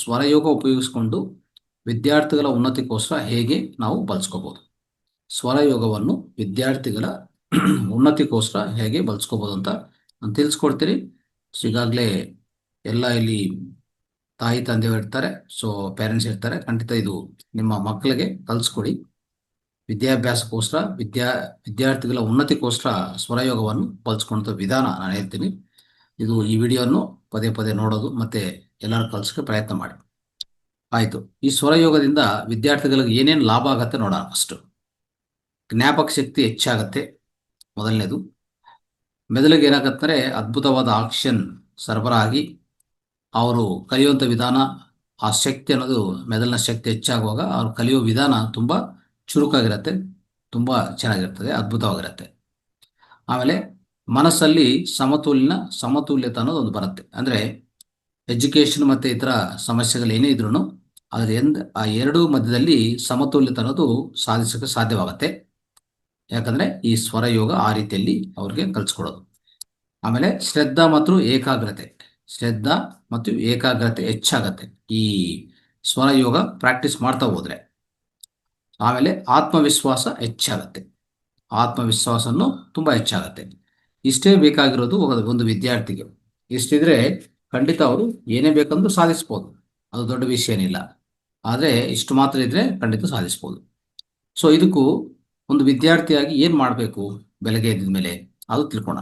ಸ್ವರಯೋಗ ಉಪಯೋಗಿಸಿಕೊಂಡು ವಿದ್ಯಾರ್ಥಿಗಳ ಉನ್ನತಿಗೋಸ್ಕರ ಹೇಗೆ ನಾವು ಬಳಸ್ಕೋಬಹುದು. ಸ್ವರಯೋಗವನ್ನು ವಿದ್ಯಾರ್ಥಿಗಳ ಉನ್ನತಿಗೋಸ್ಕರ ಹೇಗೆ ಬಳಸ್ಕೋಬಹುದು ಅಂತ ನಾನು ತಿಳಿಸ್ಕೊಡ್ತೀನಿ. ಈಗಾಗಲೇ ಎಲ್ಲ ಇಲ್ಲಿ ತಾಯಿ ತಂದೆಯವರು ಇರ್ತಾರೆ, ಸೊ ಪೇರೆಂಟ್ಸ್ ಇರ್ತಾರೆ. ಖಂಡಿತ ಇದು ನಿಮ್ಮ ಮಕ್ಕಳಿಗೆ ಕಲಿಸ್ಕೊಡಿ. ವಿದ್ಯಾಭ್ಯಾಸಕ್ಕೋಸ್ಕರ ವಿದ್ಯಾರ್ಥಿಗಳ ಉನ್ನತಿಗೋಸ್ಕರ ಸ್ವರಯೋಗವನ್ನು ಬಳಸ್ಕೊಂಡ ವಿಧಾನ ನಾನು ಹೇಳ್ತೀನಿ. ಈ ವಿಡಿಯೋವನ್ನು ಪದೇ ಪದೇ ನೋಡೋದು ಮತ್ತೆ ಎಲ್ಲರೂ ಕಲಿಸೋಕೆ ಪ್ರಯತ್ನ ಮಾಡಿ. ಆಯಿತು. ಈ ಸ್ವರಯೋಗದಿಂದ ವಿದ್ಯಾರ್ಥಿಗಳಿಗೆ ಏನೇನು ಲಾಭ ಆಗತ್ತೆ ನೋಡೋಣ. ಫಸ್ಟು ಜ್ಞಾಪಕ ಶಕ್ತಿ ಹೆಚ್ಚಾಗತ್ತೆ. ಮೊದಲನೇದು, ಮೆದುಳಿಗೆ ಏನಾಗತ್ತಂದರೆ ಅದ್ಭುತವಾದ ಆಕ್ಷನ್ ಸರಬರಾಗಿ ಅವರು ಕಲಿಯುವಂಥ ವಿಧಾನ, ಆ ಶಕ್ತಿ ಅನ್ನೋದು ಮೆದುಳಿನ ಶಕ್ತಿ ಹೆಚ್ಚಾಗುವಾಗ ಅವ್ರು ಕಲಿಯೋ ವಿಧಾನ ತುಂಬ ಚುರುಕಾಗಿರುತ್ತೆ, ತುಂಬ ಚೆನ್ನಾಗಿರ್ತದೆ, ಅದ್ಭುತವಾಗಿರುತ್ತೆ. ಆಮೇಲೆ ಮನಸ್ಸಲ್ಲಿ ಸಮತುಲ್ಯತೆ ಅನ್ನೋದು ಒಂದು ಬರುತ್ತೆ. ಅಂದರೆ ಎಜುಕೇಷನ್ ಮತ್ತು ಇತರ ಸಮಸ್ಯೆಗಳು ಏನೇ ಇದ್ರೂ ಆ ಎರಡೂ ಮಧ್ಯದಲ್ಲಿ ಸಮತೋಲಿತ ಅನ್ನೋದು ಸಾಧಿಸೋಕ್ಕೆ ಸಾಧ್ಯವಾಗುತ್ತೆ. ಯಾಕಂದರೆ ಈ ಸ್ವರಯೋಗ ಆ ರೀತಿಯಲ್ಲಿ ಅವ್ರಿಗೆ ಕಲಿಸ್ಕೊಡೋದು. ಆಮೇಲೆ ಶ್ರದ್ಧಾ ಮತ್ತು ಏಕಾಗ್ರತೆ ಹೆಚ್ಚಾಗತ್ತೆ ಈ ಸ್ವರಯೋಗ ಪ್ರಾಕ್ಟೀಸ್ ಮಾಡ್ತಾ ಹೋದರೆ. ಆಮೇಲೆ ಆತ್ಮವಿಶ್ವಾಸನೂ ತುಂಬ ಹೆಚ್ಚಾಗತ್ತೆ. ಇಷ್ಟೇ ಬೇಕಾಗಿರೋದು ಒಂದು ವಿದ್ಯಾರ್ಥಿಗೆ. ಇಷ್ಟಿದ್ರೆ ಖಂಡಿತ ಅವರು ಏನೇ ಬೇಕಂದ್ರೂ ಸಾಧಿಸ್ಬೋದು, ಅದು ದೊಡ್ಡ ವಿಷಯ ಏನಿಲ್ಲ. ಆದರೆ ಇಷ್ಟು ಮಾತ್ರ ಇದ್ದರೆ ಖಂಡಿತ ಸಾಧಿಸ್ಬೋದು. ಸೊ ಇದಕ್ಕೂ ಒಂದು ವಿದ್ಯಾರ್ಥಿಯಾಗಿ ಏನು ಮಾಡಬೇಕು, ಬೆಳಗ್ಗೆ ಎದ್ದ ಮೇಲೆ ಅದು ತಿಳ್ಕೊಳ್ಳೋಣ.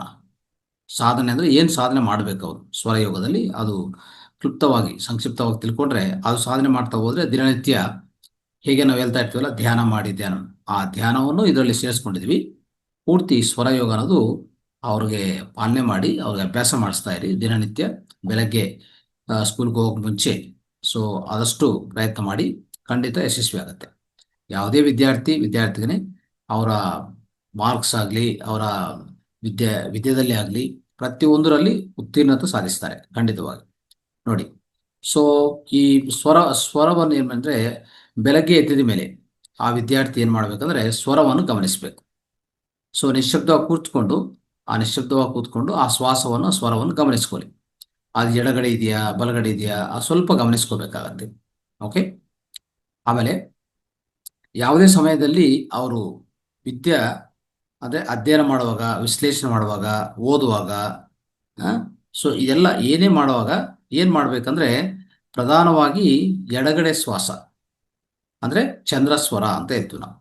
ಸಾಧನೆ ಅಂದರೆ ಏನು ಸಾಧನೆ ಮಾಡಬೇಕು ಅವರು ಸ್ವರಯೋಗದಲ್ಲಿ, ಅದು ಸಂಕ್ಷಿಪ್ತವಾಗಿ ತಿಳ್ಕೊಂಡ್ರೆ ಅದು ಸಾಧನೆ ಮಾಡ್ತಾ ಹೋದರೆ ದಿನನಿತ್ಯ ಹೇಗೆ ನಾವು ಹೇಳ್ತಾ ಇರ್ತೀವಲ್ಲ, ಧ್ಯಾನ ಮಾಡಿ ಆ ಧ್ಯಾನವನ್ನು ಇದರಲ್ಲಿ ಸೇರಿಸ್ಕೊಂಡಿದ್ವಿ. ಪೂರ್ತಿ ಸ್ವರಯೋಗ ಅನ್ನೋದು ಅವ್ರಿಗೆ ಪಾಲನೆ ಮಾಡಿ ಅವ್ರಿಗೆ ಅಭ್ಯಾಸ ಮಾಡಿಸ್ತಾ ಇರಿ ದಿನನಿತ್ಯ ಬೆಳಗ್ಗೆ ಸ್ಕೂಲ್ಗೆ ಹೋಗೋಕೆ ಮುಂಚೆ. ಸೊ ಆದಷ್ಟು ಪ್ರಯತ್ನ ಮಾಡಿ, ಖಂಡಿತ ಯಶಸ್ವಿ ಆಗುತ್ತೆ. ಯಾವುದೇ ವಿದ್ಯಾರ್ಥಿಗೆ ಅವರ ಮಾರ್ಕ್ಸ್ ಆಗಲಿ, ಅವರ ವಿದ್ಯೆಯಲ್ಲಿ ಆಗಲಿ, ಪ್ರತಿಯೊಂದರಲ್ಲಿ ಉತ್ತೀರ್ಣತೆ ಸಾಧಿಸ್ತಾರೆ ಖಂಡಿತವಾಗಿ. ನೋಡಿ, ಸೊ ಈ ಸ್ವರವನ್ನು ಏನಂದರೆ ಬೆಳಗ್ಗೆ ಎದ್ದಿದ ಮೇಲೆ ಆ ವಿದ್ಯಾರ್ಥಿ ಏನು ಮಾಡಬೇಕಂದ್ರೆ ಸ್ವರವನ್ನು ಗಮನಿಸಬೇಕು. ಸೊ ನಿಶ್ಶಬ್ದವಾಗಿ ಕೂತ್ಕೊಂಡು ಆ ಸ್ವರವನ್ನು ಗಮನಿಸ್ಕೊಳ್ಳಿ. ಅದು ಎಡಗಡೆ ಇದೆಯಾ ಬಲಗಡೆ ಇದೆಯಾ ಸ್ವಲ್ಪ ಗಮನಿಸ್ಕೋಬೇಕಾಗತ್ತೆ. ಓಕೆ. ಆಮೇಲೆ ಯಾವುದೇ ಸಮಯದಲ್ಲಿ ಅವರು ಅಧ್ಯಯನ ಮಾಡುವಾಗ, ವಿಶ್ಲೇಷಣೆ ಮಾಡುವಾಗ, ಓದುವಾಗ, ಸೊ ಇದೆಲ್ಲ ಏನೇ ಮಾಡುವಾಗ ಏನು ಮಾಡಬೇಕಂದ್ರೆ ಪ್ರಧಾನವಾಗಿ ಎಡಗಡೆ ಶ್ವಾಸ ಅಂದರೆ ಚಂದ್ರಸ್ವರ ಅಂತ ಹೇಳ್ತೀವಿ ನಾವು.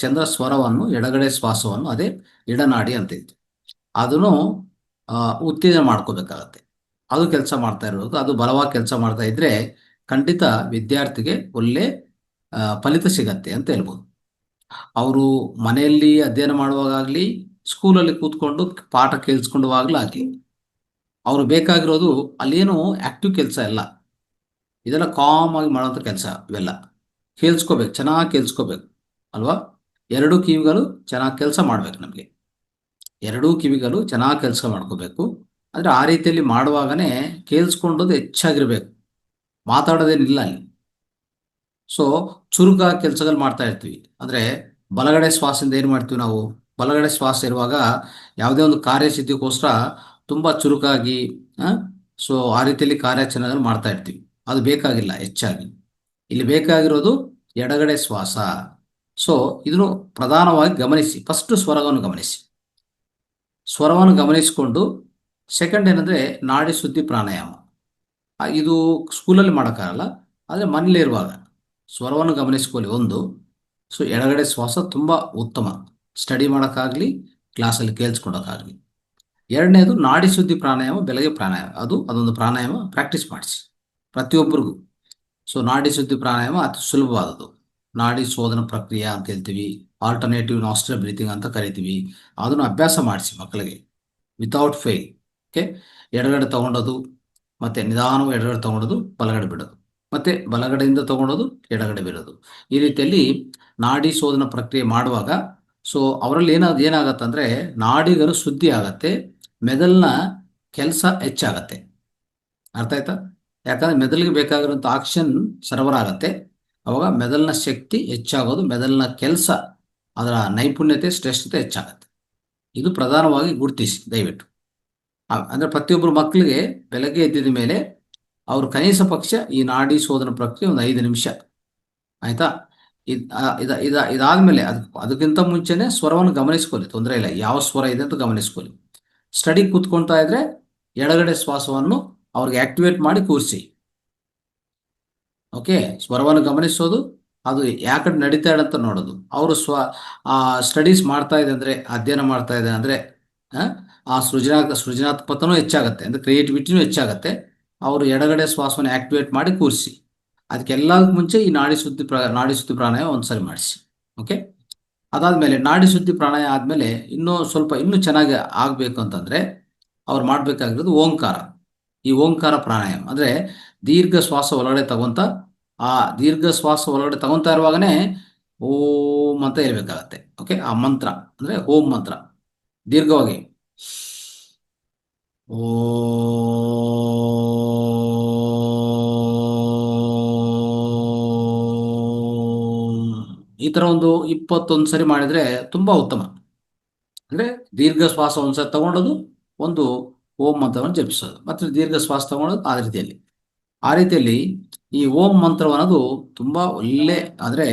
ಚಂದ್ರಸ್ವರವನ್ನು ಎಡಗಡೆ ಶ್ವಾಸವನ್ನು ಅದೇ ಎಡನಾಡಿ ಅಂತ ಹೇಳ್ತೀವಿ. ಅದನ್ನು ಉತ್ತೇಜನ ಮಾಡ್ಕೋಬೇಕಾಗತ್ತೆ. ಅದು ಕೆಲಸ ಮಾಡ್ತಾ ಇರಬೇಕು. ಅದು ಬಲವಾಗಿ ಕೆಲಸ ಮಾಡ್ತಾ ಇದ್ರೆ ಖಂಡಿತ ವಿದ್ಯಾರ್ಥಿಗೆ ಒಳ್ಳೆ ಫಲಿತ ಸಿಗತ್ತೆ ಅಂತ ಹೇಳ್ಬೋದು. ಅವರು ಮನೆಯಲ್ಲಿ ಅಧ್ಯಯನ ಮಾಡುವಾಗಲಿ, ಸ್ಕೂಲಲ್ಲಿ ಕೂತ್ಕೊಂಡು ಪಾಠ ಕೇಳಿಸ್ಕೊಂಡವಾಗಲಾಗಲಿ, ಅವರು ಬೇಕಾಗಿರೋದು ಅಲ್ಲೇನು ಆಕ್ಟಿವ್ ಕೆಲಸ ಇಲ್ಲ, ಇದೆಲ್ಲ ಕಾಮ್ ಆಗಿ ಮಾಡುವಂಥ ಕೆಲಸ. ಇವೆಲ್ಲ ಚೆನ್ನಾಗಿ ಕೇಳಿಸ್ಕೋಬೇಕು ಅಲ್ವಾ. ಎರಡೂ ಕಿವಿಗಳು ಚೆನ್ನಾಗಿ ಕೆಲಸ ಮಾಡಬೇಕು. ನಮಗೆ ಎರಡೂ ಕಿವಿಗಳು ಚೆನ್ನಾಗಿ ಕೆಲಸ ಮಾಡ್ಕೋಬೇಕು. ಆದರೆ ಆ ರೀತಿಯಲ್ಲಿ ಮಾಡುವಾಗನೇ ಕೇಳಿಸ್ಕೊಂಡೋದು ಹೆಚ್ಚಾಗಿರ್ಬೇಕು, ಮಾತಾಡೋದೇನಿಲ್ಲ ಅಲ್ಲಿ. ಸೊ ಚುರುಕಾಗಿ ಕೆಲಸಗಳು ಮಾಡ್ತಾ ಇರ್ತೀವಿ. ಅಂದರೆ ಬಲಗಡೆ ಶ್ವಾಸದಿಂದ ಏನು ಮಾಡ್ತೀವಿ ನಾವು, ಬಲಗಡೆ ಶ್ವಾಸ ಇರುವಾಗ ಯಾವುದೇ ಒಂದು ಕಾರ್ಯಸಿದ್ಧಿಗೋಸ್ಕರ ತುಂಬ ಚುರುಕಾಗಿ ಸೊ ಆ ರೀತಿಯಲ್ಲಿ ಕಾರ್ಯಾಚರಣೆಗಳು ಮಾಡ್ತಾ ಇರ್ತೀವಿ. ಅದು ಬೇಕಾಗಿಲ್ಲ ಹೆಚ್ಚಾಗಿ. ಇಲ್ಲಿ ಬೇಕಾಗಿರೋದು ಎಡಗಡೆ ಶ್ವಾಸ. ಸೊ ಇದನ್ನು ಪ್ರಧಾನವಾಗಿ ಗಮನಿಸಿ. ಫಸ್ಟ್ ಸ್ವರವನ್ನು ಗಮನಿಸಿಕೊಂಡು ಸೆಕೆಂಡ್ ಏನಂದರೆ ನಾಡಿ ಶುದ್ಧಿ ಪ್ರಾಣಾಯಾಮ. ಇದು ಸ್ಕೂಲಲ್ಲಿ ಮಾಡೋಕ್ಕಾಗಲ್ಲ, ಆದರೆ ಮನೇಲಿರುವಾಗ ಸ್ವರವನ್ನು ಗಮನಿಸ್ಕೊಳ್ಳಿ ಒಂದು. ಸೊ ಎಡಗಡೆ ಶ್ವಾಸ ತುಂಬ ಉತ್ತಮ, ಸ್ಟಡಿ ಮಾಡೋಕ್ಕಾಗಲಿ, ಕ್ಲಾಸಲ್ಲಿ ಕೇಳಿಸ್ಕೊಳೋಕ್ಕಾಗಲಿ. ಎರಡನೇದು ನಾಡಿ ಶುದ್ಧಿ ಪ್ರಾಣಾಯಾಮ, ಬೆಳಗ್ಗೆ ಪ್ರಾಣಾಯಾಮ. ಅದೊಂದು ಪ್ರಾಣಾಯಾಮ ಪ್ರಾಕ್ಟೀಸ್ ಮಾಡಿಸಿ ಪ್ರತಿಯೊಬ್ಬರಿಗೂ. ಸೊ ನಾಡಿ ಶುದ್ಧಿ ಪ್ರಾಣಾಯಾಮ ಅತಿ ಸುಲಭವಾದದ್ದು. ನಾಡಿ ಶೋಧನ ಪ್ರಕ್ರಿಯೆ ಅಂತ ಹೇಳ್ತೀವಿ, ಆಲ್ಟರ್ನೇಟಿವ್ ನಾಸ್ಟ್ರಲ್ ಬ್ರೀತಿಂಗ್ ಅಂತ ಕರಿತೀವಿ. ಅದನ್ನು ಅಭ್ಯಾಸ ಮಾಡಿಸಿ ಮಕ್ಕಳಿಗೆ ವಿತೌಟ್ ಫೇಲ್. ಓಕೆ. ಎಡಗಡೆ ತಗೊಂಡೋದು, ಮತ್ತು ನಿಧಾನವಾಗಿ ಎಡಗಡೆ ತಗೊಂಡೋದು, ಬಲಗಡೆ ಬಿಡೋದು, ಮತ್ತು ಬಲಗಡೆಯಿಂದ ತಗೊಂಡೋದು, ಎಡಗಡೆ ಬಿಡೋದು. ಈ ರೀತಿಯಲ್ಲಿ ನಾಡಿ ಶೋಧನ ಪ್ರಕ್ರಿಯೆ ಮಾಡುವಾಗ ಸೊ ಅವರಲ್ಲಿ ಏನಾಗತ್ತಂದರೆ ನಾಡಿಗಳು ಶುದ್ಧಿ ಆಗತ್ತೆ, ಮೆದುಳಿನ ಕೆಲಸ ಹೆಚ್ಚಾಗತ್ತೆ. ಅರ್ಥ ಆಯ್ತಾ? ಯಾಕಂದರೆ ಮೆದುಳಿಗೆ ಬೇಕಾಗಿರುವಂಥ ಆಕ್ಷನ್ ಸರಬರಾಗತ್ತೆ. ಅವಾಗ ಮೆದುಳಿನ ಶಕ್ತಿ ಹೆಚ್ಚಾಗೋದು, ಮೆದುಳಿನ ಕೆಲಸ, ಅದರ ನೈಪುಣ್ಯತೆ, ಶ್ರೇಷ್ಠತೆ ಹೆಚ್ಚಾಗತ್ತೆ. ಇದು ಪ್ರಧಾನವಾಗಿ ಗುರುತಿಸಿ ದಯವಿಟ್ಟು. ಅಂದರೆ ಪ್ರತಿಯೊಬ್ಬರು ಮಕ್ಕಳಿಗೆ ಬೆಳಗ್ಗೆ ಎದ್ದಿದ ಮೇಲೆ ಅವರು ಕನಿಷ್ಠ ಪಕ್ಷ ಈ ನಾಡಿ ಶೋಧನ ಪ್ರಕ್ರಿಯೆ ಒಂದು 5 ನಿಮಿಷ, ಆಯ್ತಾ. ಇದಾದ್ಮೇಲೆ ಅದಕ್ಕಿಂತ ಮುಂಚೆನೆ ಸ್ವರವನ್ನು ಗಮನಿಸ್ಕೊಳ್ಳಿ, ತೊಂದರೆ ಇಲ್ಲ, ಯಾವ ಸ್ವರ ಇದೆ ಅಂತ ಗಮನಿಸ್ಕೊಳ್ಳಿ. ಸ್ಟಡಿ ಕೂತ್ಕೊಳ್ತಾ ಇದ್ರೆ ಎಡಗಡೆ ಶ್ವಾಸವನ್ನು ಅವ್ರಿಗೆ ಆಕ್ಟಿವೇಟ್ ಮಾಡಿ ಕೂರಿಸಿ. ಓಕೆ, ಸ್ವರವನ್ನು ಗಮನಿಸೋದು, ಅದು ಯಾಕಡೆ ನಡೀತಾ ಇದೆ ಅಂತ ನೋಡೋದು. ಅವರು ಸ್ಟಡೀಸ್ ಮಾಡ್ತಾ ಇದೆ ಅಂದರೆ, ಅಧ್ಯಯನ ಮಾಡ್ತಾ ಇದೆ ಅಂದರೆ ಆ ಸೃಜನಾತ್ಮಕನೂ ಹೆಚ್ಚಾಗುತ್ತೆ, ಅಂದರೆ ಕ್ರಿಯೇಟಿವಿಟಿನೂ ಹೆಚ್ಚಾಗುತ್ತೆ. ಅವರು ಎಡಗಡೆ ಶ್ವಾಸವನ್ನು ಆಕ್ಟಿವೇಟ್ ಮಾಡಿ ಕೂರಿಸಿ. ಅದಕ್ಕೆಲ್ಲದಕ್ಕೂ ಮುಂಚೆ ಈ ನಾಡಿ ಶುದ್ಧಿ ಪ್ರಾಣಾಯಾಮ ಒಂದ್ಸರಿ ಮಾಡಿಸಿ. ಓಕೆ, ಅದಾದಮೇಲೆ ನಾಡಿ ಶುದ್ಧಿ ಪ್ರಾಣಾಯಾಮ ಆದಮೇಲೆ ಇನ್ನೂ ಚೆನ್ನಾಗಿ ಆಗಬೇಕು ಅಂತಂದರೆ ಅವ್ರು ಮಾಡಬೇಕಾಗಿರೋದು ಓಂಕಾರ. ಈ ಓಂಕಾರ ಪ್ರಾಣಾಯಾಮ ಅಂದರೆ ದೀರ್ಘ ಶ್ವಾಸ ಒಳಗಡೆ ತಗೊಂತ, ಆ ದೀರ್ಘ ಶ್ವಾಸ ಒಳಗಡೆ ತಗೊತಾ ಇರುವಾಗನೇ ಓಂ ಅಂತ ಹೇಳ್ಬೇಕಾಗತ್ತೆ. ಓಕೆ, ಆ ಮಂತ್ರ ಅಂದರೆ ಓಂ ಮಂತ್ರ ದೀರ್ಘವಾಗಿ ಓ, ಈ ಥರ ಒಂದು 21 ಸರಿ ಮಾಡಿದರೆ ತುಂಬ ಉತ್ತಮ. ಅಂದರೆ ದೀರ್ಘ ಶ್ವಾಸ ಒಂದ್ಸರಿ ತಗೊಂಡೋದು, ಒಂದು ಓಂ ಮಂತ್ರವನ್ನು ಜಪಿಸೋದು, ಮತ್ತು ದೀರ್ಘ ಶ್ವಾಸ ತಗೊಳ್ಳೋದು. ಆ ರೀತಿಯಲ್ಲಿ ಈ ಓಂ ಮಂತ್ರವನ್ನೋದು ತುಂಬ ಒಳ್ಳೆ, ಅಂದರೆ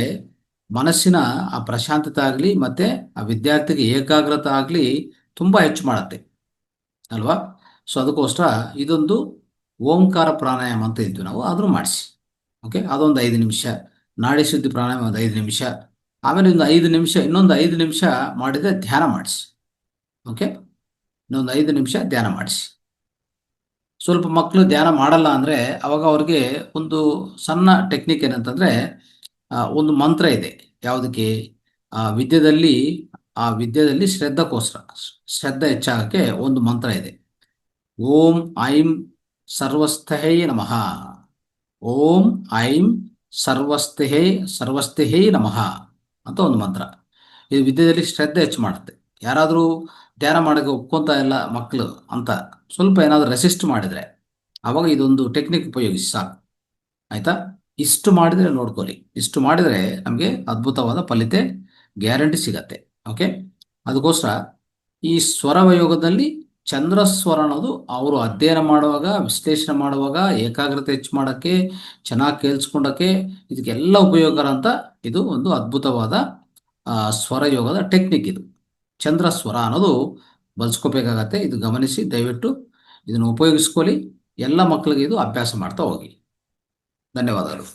ಮನಸ್ಸಿನ ಆ ಪ್ರಶಾಂತತೆ ಆಗಲಿ ಮತ್ತು ಆ ವಿದ್ಯಾರ್ಥಿಗೆ ಏಕಾಗ್ರತೆ ಆಗಲಿ ತುಂಬ ಹೆಚ್ಚು ಮಾಡುತ್ತೆ ಅಲ್ವಾ. ಸೊ ಅದಕ್ಕೋಸ್ಕರ ಇದೊಂದು ಓಂಕಾರ ಪ್ರಾಣಾಯಾಮ ಅಂತ ಇದ್ವಿ ನಾವು, ಅದನ್ನು ಮಾಡಿಸಿ. ಓಕೆ, ಅದೊಂದು 5 ನಿಮಿಷ. ನಾಡಿ ಶುದ್ಧಿ ಪ್ರಾಣಾಯಾಮ ಒಂದು 5 ನಿಮಿಷ. ಆಮೇಲೆ ಇನ್ನೊಂದು 5 ನಿಮಿಷ ಮಾಡಿದರೆ ಧ್ಯಾನ ಮಾಡಿಸಿ. ಓಕೆ, ಇನ್ನೊಂದು 5 ನಿಮಿಷ ಧ್ಯಾನ ಮಾಡಿಸಿ. ಸ್ವಲ್ಪ ಮಕ್ಕಳು ಧ್ಯಾನ ಮಾಡಲ್ಲ ಅಂದರೆ ಅವಾಗ ಅವ್ರಿಗೆ ಒಂದು ಸಣ್ಣ ಟೆಕ್ನಿಕ್ ಏನಂತಂದರೆ, ಒಂದು ಮಂತ್ರ ಇದೆ. ಯಾವುದಕ್ಕೆ? ವಿದ್ಯೆದಲ್ಲಿ ಶ್ರದ್ಧೆ ಹೆಚ್ಚಾಗಕ್ಕೆ ಒಂದು ಮಂತ್ರ ಇದೆ. ಓಂ ಐಂ ಸರ್ವಸ್ಥಹೇ ನಮಃ, ಓಂ ಐಂ ಸರ್ವಸ್ಥಹೇ ನಮಃ ಅಂತ ಒಂದು ಮಂತ್ರ. ಇದು ವಿದ್ಯೆಯಲ್ಲಿ ಶ್ರದ್ಧೆ ಹೆಚ್ಚು ಮಾಡುತ್ತೆ. ಯಾರಾದರೂ ಧ್ಯಾನ ಮಾಡೋಕ್ಕೆ ಒಪ್ಕೊತಾ ಇಲ್ಲ ಮಕ್ಕಳು ಅಂತ ಸ್ವಲ್ಪ ಏನಾದರೂ ರೆಸಿಸ್ಟ್ ಮಾಡಿದರೆ ಆವಾಗ ಇದೊಂದು ಟೆಕ್ನಿಕ್ ಉಪಯೋಗಿಸಿ ಸಾಕು, ಆಯಿತಾ. ಇಷ್ಟು ಮಾಡಿದರೆ ನೋಡ್ಕೊಳ್ಳಿ, ಇಷ್ಟು ಮಾಡಿದರೆ ನಮಗೆ ಅದ್ಭುತವಾದ ಫಲಿತ ಗ್ಯಾರಂಟಿ ಸಿಗತ್ತೆ. ಓಕೆ, ಅದಕ್ಕೋಸ್ಕರ ಈ ಸ್ವರವಯೋಗದಲ್ಲಿ ಚಂದ್ರಸ್ವರ ಅನ್ನೋದು ಅವರು ಅಧ್ಯಯನ ಮಾಡುವಾಗ, ವಿಶ್ಲೇಷಣೆ ಮಾಡುವಾಗ, ಏಕಾಗ್ರತೆ ಹೆಚ್ಚು ಮಾಡೋಕ್ಕೆ, ಚೆನ್ನಾಗಿ ಕೇಳಿಸ್ಕೊಂಡೋಕ್ಕೆ, ಇದಕ್ಕೆಲ್ಲ ಉಪಯೋಗಕರ ಅಂತ ಇದು ಒಂದು ಅದ್ಭುತವಾದ ಸ್ವರಯೋಗದ ಟೆಕ್ನಿಕ್. ಇದು ಚಂದ್ರಸ್ವರ ಅನ್ನೋದು ಬಳಸ್ಕೋಬೇಕಾಗತ್ತೆ. ಇದು ಗಮನಿಸಿ, ದಯವಿಟ್ಟು ಇದನ್ನು ಉಪಯೋಗಿಸ್ಕೊಳ್ಳಿ. ಎಲ್ಲ ಮಕ್ಕಳಿಗೆ ಇದು ಅಭ್ಯಾಸ ಮಾಡ್ತಾ ಹೋಗಿ. ಧನ್ಯವಾದಗಳು.